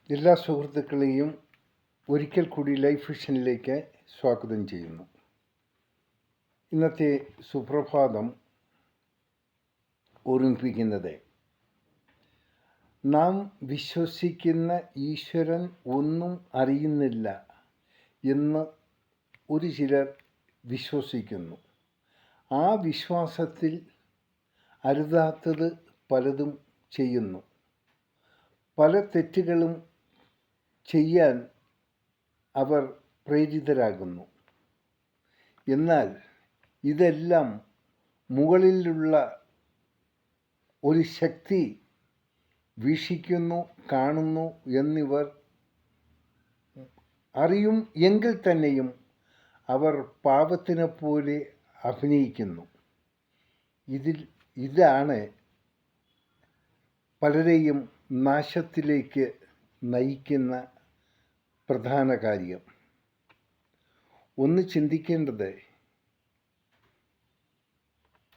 എല്ലാ സുഹൃത്തുക്കളെയും ഒരിക്കൽ കൂടി ലൈഫ് വിഷനിലേക്ക് സ്വാഗതം ചെയ്യുന്നു. ഇന്നത്തെ സുപ്രഭാതം ഓർമ്മിപ്പിക്കുന്നത് നാം വിശ്വസിക്കുന്ന ഈശ്വരൻ ഒന്നും അറിയുന്നില്ല എന്ന് ഒരു ചിലർ വിശ്വസിക്കുന്നു. ആ വിശ്വാസത്തിൽ അരുതാത്തത് പലതും ചെയ്യുന്നു. പല തെറ്റുകളും ചെയ്യാൻ അവർ പ്രേരിതരാകുന്നു. എന്നാൽ ഇതെല്ലാം മുകളിലുള്ള ഒരു ശക്തി വീക്ഷിക്കുന്നു, കാണുന്നു എന്നിവർ അറിയും എങ്കിൽ തന്നെയും അവർ പാപത്തിനെ പോലെ അഭിനയിക്കുന്നു. ഇതാണ് പലരെയും നാശത്തിലേക്ക് നയിക്കുന്ന പ്രധാന കാര്യം. ഒന്ന് ചിന്തിക്കേണ്ടത്,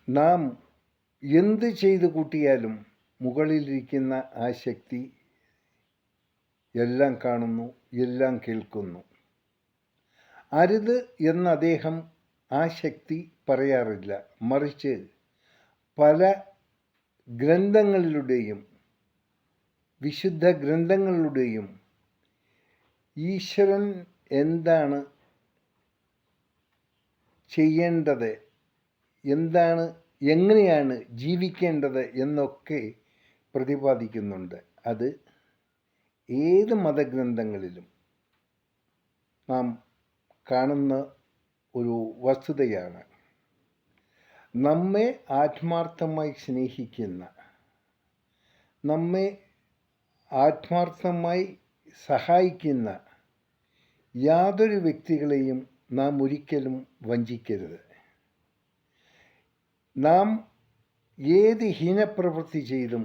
നാം എന്ത് ചെയ്തു കൂട്ടിയാലും മുകളിലിരിക്കുന്ന ആ ശക്തി എല്ലാം കാണുന്നു, എല്ലാം കേൾക്കുന്നു. അരുത് എന്ന് അദ്ദേഹം ആ ശക്തി പറയാറില്ല. മറിച്ച് പല ഗ്രന്ഥങ്ങളിലൂടെയും വിശുദ്ധ ഗ്രന്ഥങ്ങളിലൂടെയും ഈശ്വരൻ എന്താണ് ചെയ്യേണ്ടത്, എങ്ങനെയാണ് ജീവിക്കേണ്ടത് എന്നൊക്കെ പ്രതിപാദിക്കുന്നുണ്ട്. അത് ഏത് മതഗ്രന്ഥങ്ങളിലും നാം കാണുന്ന ഒരു വസ്തുതയാണ്. നമ്മെ ആത്മാർത്ഥമായി സ്നേഹിക്കുന്ന, നമ്മെ ആത്മാർത്ഥമായി സഹായിക്കുന്ന യാതൊരു വ്യക്തികളെയും നാം ഒരിക്കലും വഞ്ചിക്കരുത്. നാം ഏത് ഹീനപ്രവൃത്തി ചെയ്തും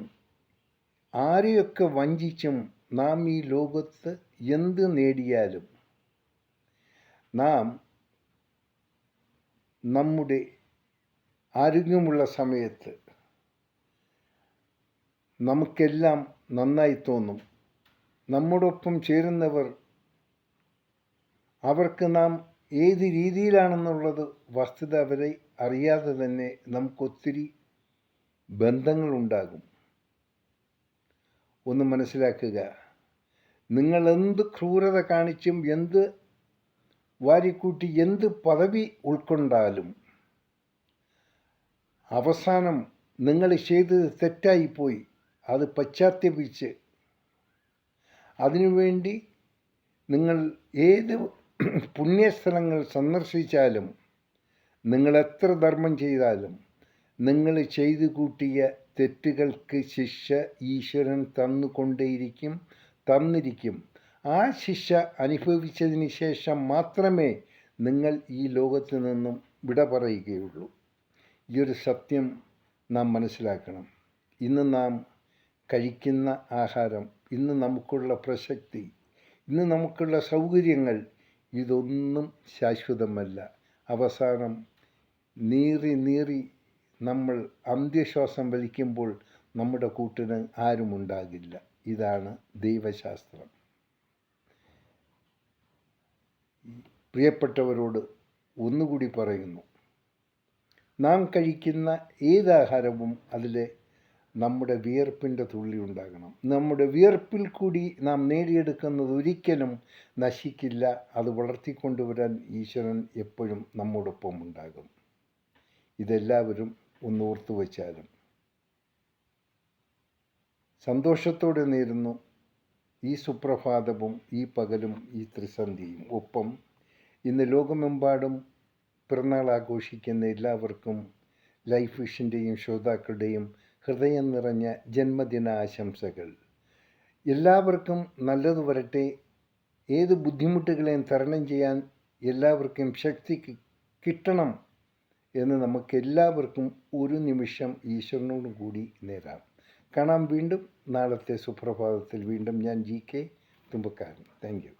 ആരെയൊക്കെ വഞ്ചിച്ചും നാം ഈ ലോകത്ത് എന്ത് നേടിയാലും നാം നമ്മുടെ ആരോഗ്യമുള്ള സമയത്ത് നമുക്കെല്ലാം നന്നായി തോന്നും. നമ്മോടൊപ്പം ചേരുന്നവർ, അവർക്ക് നാം ഏത് രീതിയിലാണെന്നുള്ളത് വസ്തുത അവരെ അറിയാതെ തന്നെ നമുക്കൊത്തിരി ബന്ധങ്ങളുണ്ടാകും. ഒന്ന് മനസ്സിലാക്കുക, നിങ്ങൾ എന്ത് ക്രൂരത കാണിച്ചും എന്ത് വാരിക്കൂട്ടി എന്ത് പദവി ഉൾക്കൊണ്ടാലും അവസാനം നിങ്ങൾ ചെയ്തത് തെറ്റായിപ്പോയി, അത് പശ്ചാത്തപിച്ച് അതിനുവേണ്ടി നിങ്ങൾ ഏത് പുണ്യസ്ഥലങ്ങൾ സന്ദർശിച്ചാലും, നിങ്ങൾ എത്ര ധർമ്മം ചെയ്താലും, നിങ്ങൾ ചെയ്തു കൂട്ടിയ തെറ്റുകൾക്ക് ശിക്ഷ ഈശ്വരൻ തന്നിരിക്കും. ആ ശിക്ഷ അനുഭവിച്ചതിന് ശേഷം മാത്രമേ നിങ്ങൾ ഈ ലോകത്ത് നിന്നും വിട പറയുകയുള്ളൂ. ഈ ഒരു സത്യം നാം മനസ്സിലാക്കണം. ഇന്ന് നാം കഴിക്കുന്ന ആഹാരം, ഇന്ന് നമുക്കുള്ള പ്രസക്തി, ഇന്ന് നമുക്കുള്ള സൗകര്യങ്ങൾ, ഇതൊന്നും ശാശ്വതമല്ല. അവസാനം നീറി നമ്മൾ അന്ത്യശ്വാസം വലിക്കുമ്പോൾ നമ്മുടെ കൂട്ടിന് ആരുമുണ്ടാകില്ല. ഇതാണ് ദൈവശാസ്ത്രം. പ്രിയപ്പെട്ടവരോട് ഒന്നുകൂടി പറയുന്നു, നാം കഴിക്കുന്ന ഏതാഹാരവും അതിൽ നമ്മുടെ വിയർപ്പിൻ്റെ തുള്ളി ഉണ്ടാകണം. നമ്മുടെ വിയർപ്പിൽ കൂടി നാം നേടിയെടുക്കുന്നത് ഒരിക്കലും നശിക്കില്ല. അത് വളർത്തിക്കൊണ്ടുവരാൻ ഈശ്വരൻ എപ്പോഴും നമ്മോടൊപ്പം ഉണ്ടാകും. ഇതെല്ലാവരും ഒന്ന് ഓർത്തു വച്ചാലും. സന്തോഷത്തോടെ നേരുന്നു ഈ സുപ്രഭാതവും ഈ പകലും ഈ ത്രിസന്ധിയും. ഒപ്പം ഇന്ന് ലോകമെമ്പാടും പിറന്നാൾ ആഘോഷിക്കുന്ന എല്ലാവർക്കും ലൈഫ് വിഷൻ്റെയും ശ്രോതാക്കളുടെയും ഹൃദയം നിറഞ്ഞ ജന്മദിന ആശംസകൾ. എല്ലാവർക്കും നല്ലത് വരട്ടെ. ഏത് ബുദ്ധിമുട്ടുകളെയും തരണം ചെയ്യാൻ എല്ലാവർക്കും ശക്തി കിട്ടണം എന്ന് നമുക്കെല്ലാവർക്കും ഒരു നിമിഷം ഈശ്വരനോടും കൂടി നേരാം. കാണാം വീണ്ടും നാളത്തെ സുപ്രഭാതത്തിൽ. വീണ്ടും ഞാൻ GK തുമ്പക്കാരൻ. Thank you.